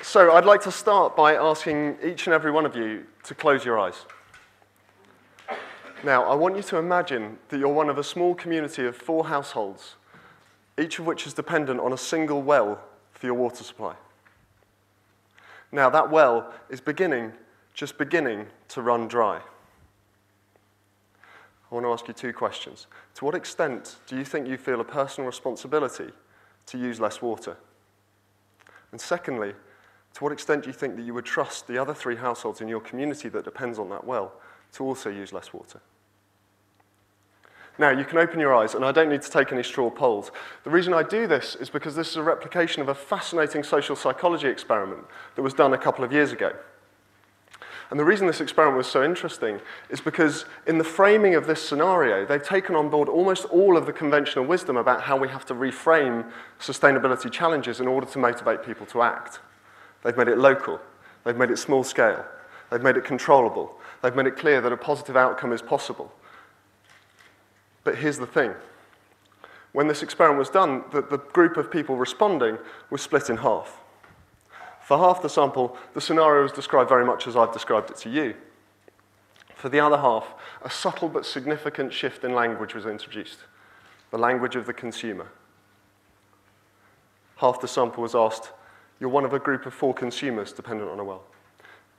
So I'd like to start by asking each and every one of you to close your eyes. Now, I want you to imagine that you're one of a small community of 4 households, each of which is dependent on a single well for your water supply. Now, that well is just beginning to run dry. I want to ask you 2 questions. To what extent do you think you feel a personal responsibility to use less water? And secondly, to what extent do you think that you would trust the other 3 households in your community that depends on that well to also use less water? Now, you can open your eyes, and I don't need to take any straw polls. The reason I do this is because this is a replication of a fascinating social psychology experiment that was done a couple of years ago. And the reason this experiment was so interesting is because in the framing of this scenario, they've taken on board almost all of the conventional wisdom about how we have to reframe sustainability challenges in order to motivate people to act. They've made it local. They've made it small scale. They've made it controllable. They've made it clear that a positive outcome is possible. But here's the thing. When this experiment was done, the group of people responding was split in half. For half the sample, the scenario was described very much as I've described it to you. For the other half, a subtle but significant shift in language was introduced, the language of the consumer. Half the sample was asked, you're one of a group of 4 consumers dependent on a well.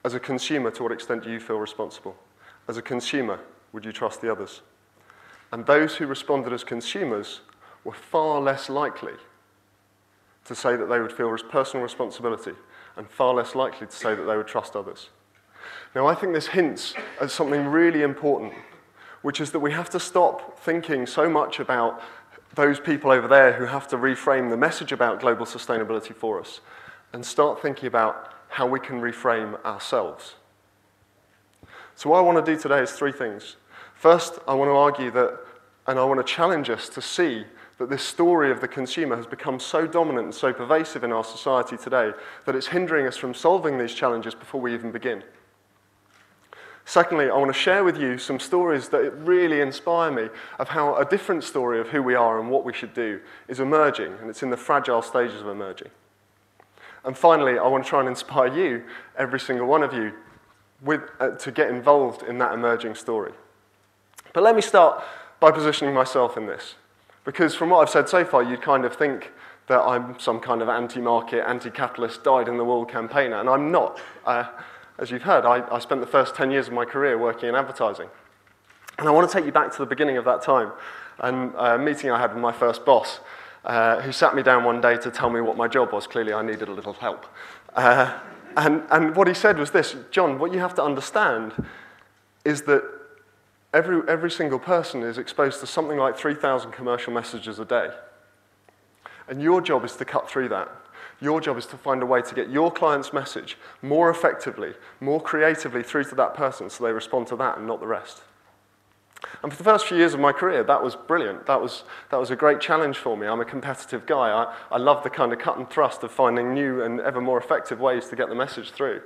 As a consumer, to what extent do you feel responsible? As a consumer, would you trust the others? And those who responded as consumers were far less likely to say that they would feel personal responsibility and far less likely to say that they would trust others. Now, I think this hints at something really important, which is that we have to stop thinking so much about those people over there who have to reframe the message about global sustainability for us and start thinking about how we can reframe ourselves. So what I want to do today is 3 things. First, I want to argue that, and I want to challenge us to see that this story of the consumer has become so dominant and so pervasive in our society today that it's hindering us from solving these challenges before we even begin. Secondly, I want to share with you some stories that really inspire me of how a different story of who we are and what we should do is emerging, and it's in the fragile stages of emerging. And finally, I want to try and inspire you, every single one of you, to get involved in that emerging story. But let me start by positioning myself in this. Because from what I've said so far, you'd kind of think that I'm some kind of anti-market, anti-capitalist, dyed-in-the-wool campaigner, and I'm not. As you've heard, I spent the first 10 years of my career working in advertising. And I want to take you back to the beginning of that time, and a meeting I had with my first boss, who sat me down one day to tell me what my job was. Clearly, I needed a little help. And what he said was this, John, what you have to understand is that every single person is exposed to something like 3,000 commercial messages a day. And your job is to cut through that. Your job is to find a way to get your client's message more effectively, more creatively through to that person so they respond to that and not the rest. And for the first few years of my career, that was brilliant. That was a great challenge for me. I'm a competitive guy. I love the kind of cut and thrust of finding new and ever more effective ways to get the message through.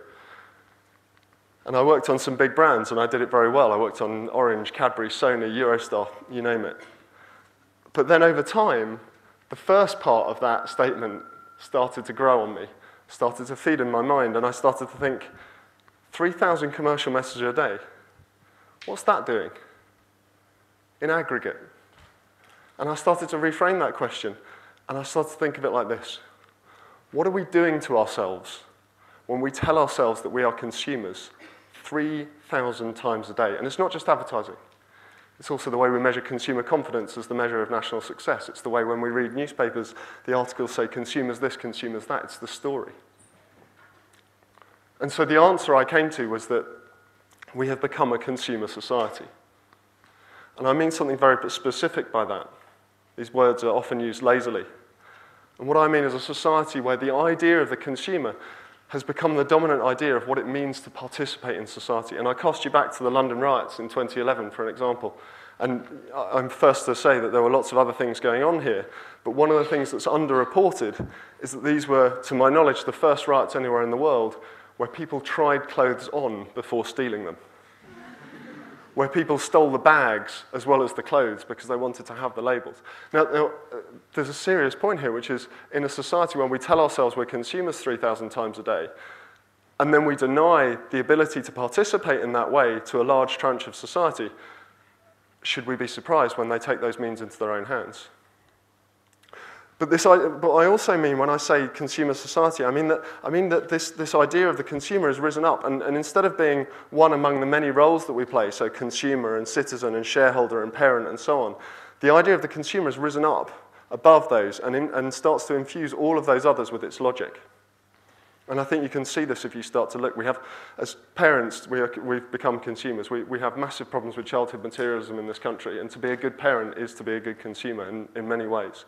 And I worked on some big brands, and I did it very well. I worked on Orange, Cadbury, Sony, Eurostar, you name it. But then over time, the first part of that statement started to grow on me, started to feed in my mind, and I started to think, 3,000 commercial messages a day, what's that doing in aggregate? And I started to reframe that question, and I started to think of it like this. What are we doing to ourselves when we tell ourselves that we are consumers 3,000 times a day? And it's not just advertising. It's also the way we measure consumer confidence as the measure of national success. It's the way when we read newspapers, the articles say consumers this, consumers that. It's the story. And so the answer I came to was that we have become a consumer society. And I mean something very specific by that. These words are often used lazily. And what I mean is a society where the idea of the consumer has become the dominant idea of what it means to participate in society. And I cast you back to the London riots in 2011, for an example. And I'm first to say that there were lots of other things going on here, but one of the things that's underreported is that these were, to my knowledge, the first riots anywhere in the world where people tried clothes on before stealing them. where people stole the bags as well as the clothes because they wanted to have the labels. Now, there's a serious point here, which is in a society where we tell ourselves we're consumers 3,000 times a day, and then we deny the ability to participate in that way to a large tranche of society, should we be surprised when they take those means into their own hands? But I also mean, when I say consumer society, I mean that this idea of the consumer has risen up, and instead of being one among the many roles that we play, so consumer and citizen and shareholder and parent and so on, the idea of the consumer has risen up above those and starts to infuse all of those others with its logic. And I think you can see this if you start to look. We have, as parents, we've become consumers. We have massive problems with childhood materialism in this country, and to be a good parent is to be a good consumer in many ways.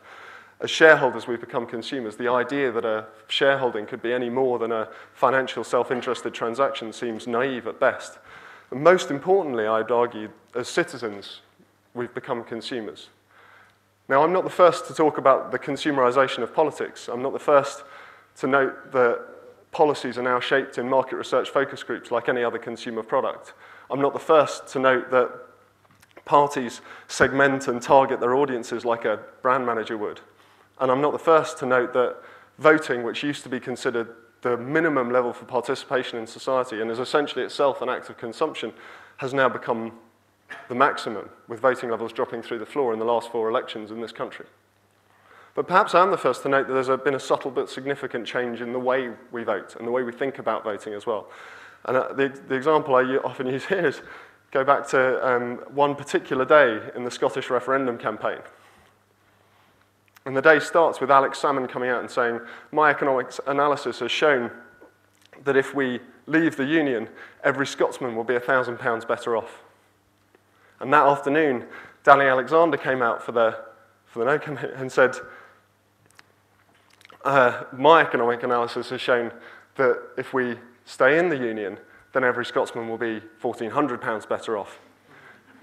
As shareholders, we've become consumers. The idea that a shareholding could be any more than a financial self-interested transaction seems naive at best. And most importantly, I'd argue, as citizens, we've become consumers. Now, I'm not the first to talk about the consumerization of politics. I'm not the first to note that policies are now shaped in market research focus groups like any other consumer product. I'm not the first to note that parties segment and target their audiences like a brand manager would. And I'm not the first to note that voting, which used to be considered the minimum level for participation in society and is essentially itself an act of consumption, has now become the maximum, with voting levels dropping through the floor in the last 4 elections in this country. But perhaps I'm the first to note that there's been a subtle but significant change in the way we vote and the way we think about voting as well. And the example I often use here is go back to one particular day in the Scottish referendum campaign. And the day starts with Alex Salmond coming out and saying, my economics analysis has shown that if we leave the Union, every Scotsman will be £1,000 better off. And that afternoon, Jon Alexander came out for the no comment and said, my economic analysis has shown that if we stay in the Union, then every Scotsman will be £1,400 better off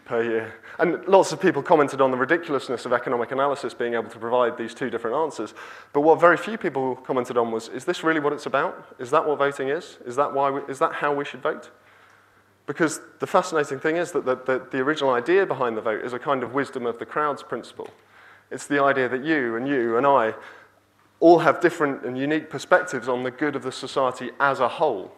per year. And lots of people commented on the ridiculousness of economic analysis being able to provide these 2 different answers. But what very few people commented on was, is this really what it's about? Is that what voting is? Is that how we should vote? Because the fascinating thing is that the original idea behind the vote is a kind of wisdom of the crowds principle. It's the idea that you and I all have different and unique perspectives on the good of the society as a whole.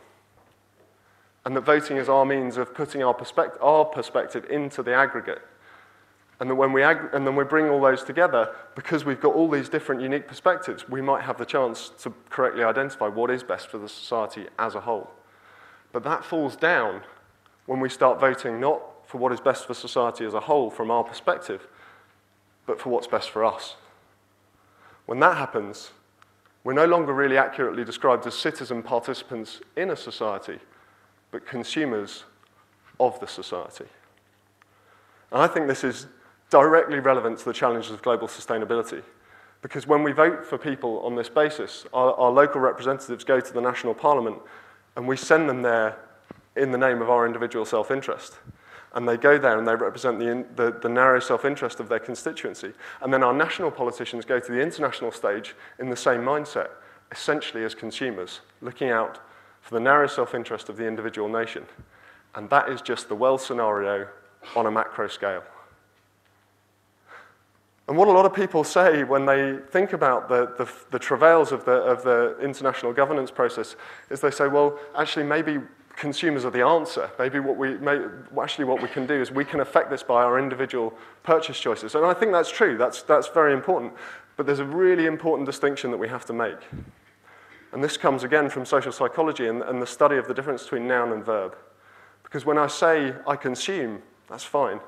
And that voting is our means of putting our perspective into the aggregate. And that when we bring all those together, because we've got all these different unique perspectives, we might have the chance to correctly identify what is best for the society as a whole. But that falls down when we start voting not for what is best for society as a whole from our perspective, but for what's best for us. When that happens, we're no longer really accurately described as citizen participants in a society, but consumers of the society. And I think this is directly relevant to the challenges of global sustainability, because when we vote for people on this basis, our local representatives go to the national parliament and we send them there in the name of our individual self-interest. And they go there and they represent the narrow self-interest of their constituency. And then our national politicians go to the international stage in the same mindset, essentially as consumers, looking out for the narrow self-interest of the individual nation. And that is just the world scenario on a macro scale. And what a lot of people say when they think about the travails of the international governance process is they say, well, actually maybe consumers are the answer. Maybe what we can do is we can affect this by our individual purchase choices. And I think that's true. That's very important. But there's a really important distinction that we have to make. And this comes again from social psychology and the study of the difference between noun and verb. Because when I say I consume, that's fine.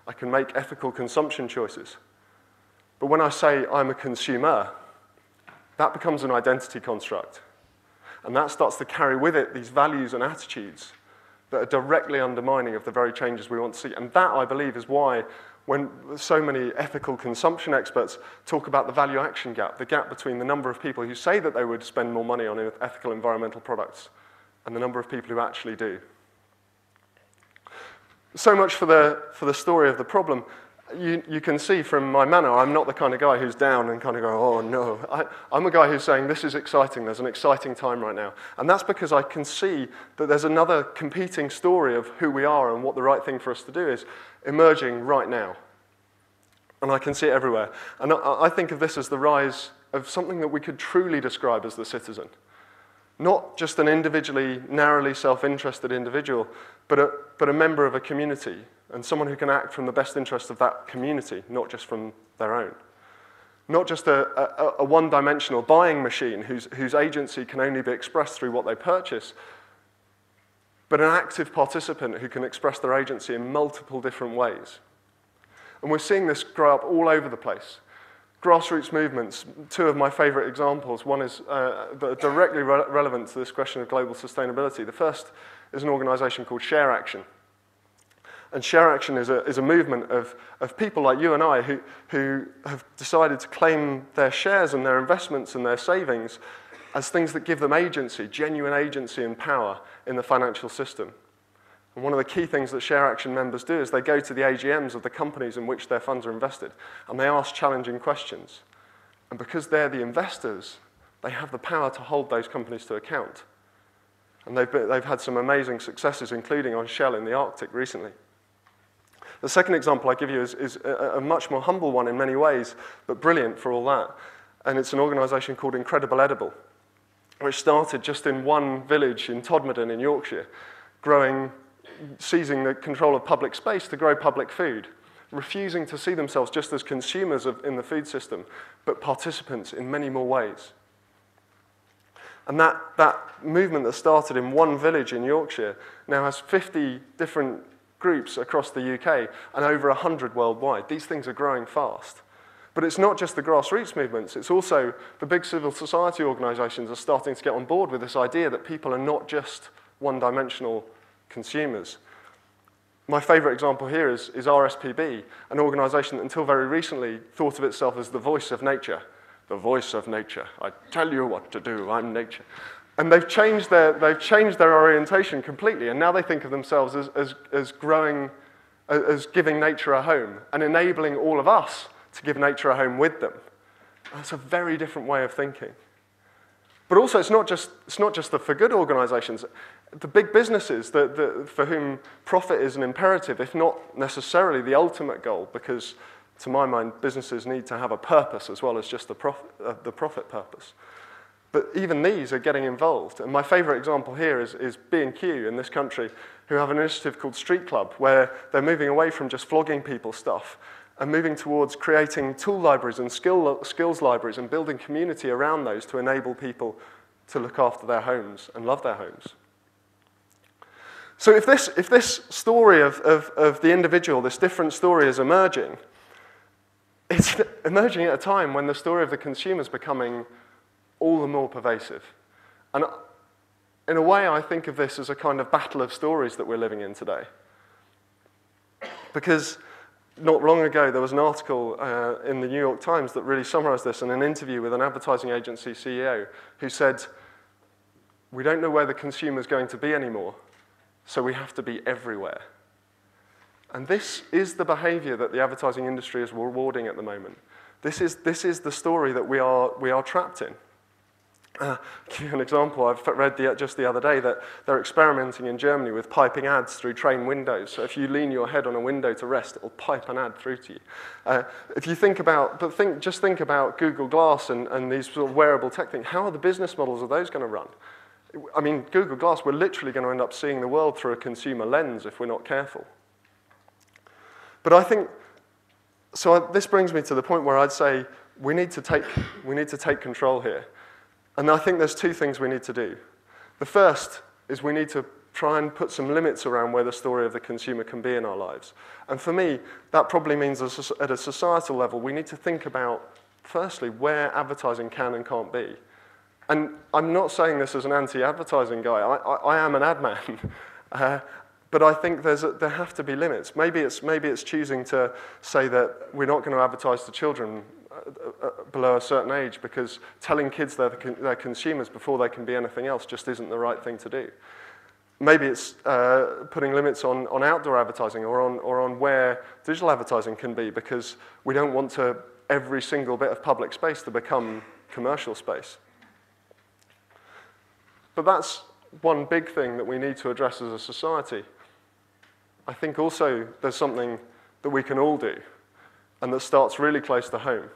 I can make ethical consumption choices. But when I say I'm a consumer, that becomes an identity construct. And that starts to carry with it these values and attitudes that are directly undermining of the very changes we want to see. And that, I believe, is why when so many ethical consumption experts talk about the value-action gap, the gap between the number of people who say that they would spend more money on ethical environmental products and the number of people who actually do. So much for the story of the problem. you can see from my manner, I'm not the kind of guy who's down and kind of going, oh no. I'm a guy who's saying, this is exciting, there's an exciting time right now. And that's because I can see that there's another competing story of who we are and what the right thing for us to do is emerging right now. And I can see it everywhere. And I think of this as the rise of something that we could truly describe as the citizen. Not just an individually, narrowly self-interested individual, but a member of a community, and someone who can act from the best interest of that community, not just from their own. Not just a one-dimensional buying machine whose agency can only be expressed through what they purchase, but an active participant who can express their agency in multiple different ways. And we're seeing this grow up all over the place. Grassroots movements, two of my favorite examples. One is directly relevant to this question of global sustainability. The first is an organization called Share Action. And Share Action is a movement of people like you and I who have decided to claim their shares and their investments and their savings as things that give them agency, genuine agency and power in the financial system. And one of the key things that Share Action members do is they go to the AGMs of the companies in which their funds are invested, and they ask challenging questions. And because they're the investors, they have the power to hold those companies to account. And they've had some amazing successes, including on Shell in the Arctic recently. The second example I give you is a much more humble one in many ways, but brilliant for all that. And it's an organization called Incredible Edible, which started just in one village in Todmorden in Yorkshire, seizing the control of public space to grow public food, refusing to see themselves just as consumers in the food system, but participants in many more ways. And that movement that started in one village in Yorkshire now has 50 different groups across the UK and over 100 worldwide. These things are growing fast. But it's not just the grassroots movements, it's also the big civil society organizations are starting to get on board with this idea that people are not just one-dimensional consumers. My favorite example here is RSPB, an organization that until very recently thought of itself as the voice of nature. The voice of nature. I tell you what to do, I'm nature. And they've changed their orientation completely, and now they think of themselves as giving nature a home and enabling all of us to give nature a home with them. That's a very different way of thinking. But also, it's not just the for good organizations. The big businesses for whom profit is an imperative, if not necessarily the ultimate goal, because to my mind, businesses need to have a purpose as well as just the profit purpose. But even these are getting involved. And my favorite example here is B&Q in this country, who have an initiative called Street Club, where they're moving away from just flogging people stuff and moving towards creating tool libraries and skills libraries and building community around those to enable people to look after their homes and love their homes. So if this story of the individual, this different story is emerging, it's emerging at a time when the story of the consumer is becoming all the more pervasive. And in a way, I think of this as a kind of battle of stories that we're living in today. Because not long ago, there was an article in the New York Times that really summarized this in an interview with an advertising agency CEO who said, we don't know where the consumer's going to be anymore, so we have to be everywhere. And this is the behavior that the advertising industry is rewarding at the moment. This is the story that we are trapped in. Give you an example, I've read just the other day that they're experimenting in Germany with piping ads through train windows. So if you lean your head on a window to rest, it'll pipe an ad through to you. If you think about Google Glass and these sort of wearable tech things, how are the business models of those going to run? I mean, Google Glass, we're literally going to end up seeing the world through a consumer lens if we're not careful. But I think, this brings me to the point where I'd say we need to take control here. And I think there's two things we need to do. The first is we need to try and put some limits around where the story of the consumer can be in our lives. And for me, that probably means at a societal level, we need to think about, firstly, where advertising can and can't be. And I'm not saying this as an anti-advertising guy. I am an ad man. But I think there have to be limits. Maybe it's choosing to say that we're not going to advertise to children below a certain age because telling kids they're consumers before they can be anything else just isn't the right thing to do. Maybe it's putting limits on outdoor advertising or on where digital advertising can be, because we don't want every single bit of public space to become commercial space. But that's one big thing that we need to address as a society. I think also there's something that we can all do, and that starts really close to home.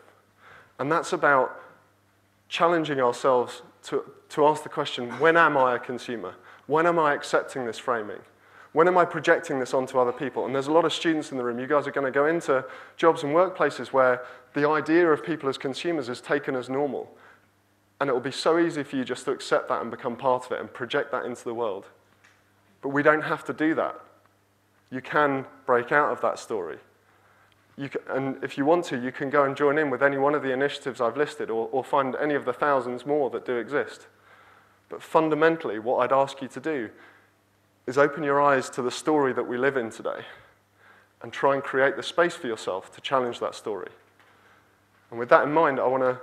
And that's about challenging ourselves to ask the question, when am I a consumer? When am I accepting this framing? When am I projecting this onto other people? And there's a lot of students in the room. You guys are going to go into jobs and workplaces where the idea of people as consumers is taken as normal. And it will be so easy for you just to accept that and become part of it and project that into the world. But we don't have to do that. You can break out of that story. And if you want to, you can go and join in with any one of the initiatives I've listed, or find any of the thousands more that do exist. But fundamentally, what I'd ask you to do is open your eyes to the story that we live in today and try and create the space for yourself to challenge that story. And with that in mind, I want to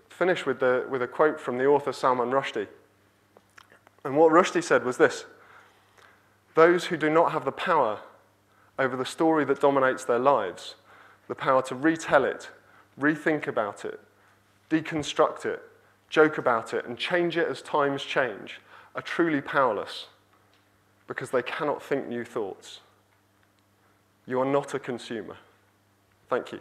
finish with a quote from the author Salman Rushdie. And what Rushdie said was this: "Those who do not have the power over the story that dominates their lives, the power to retell it, rethink about it, deconstruct it, joke about it, and change it as times change, are truly powerless because they cannot think new thoughts." You are not a consumer. Thank you.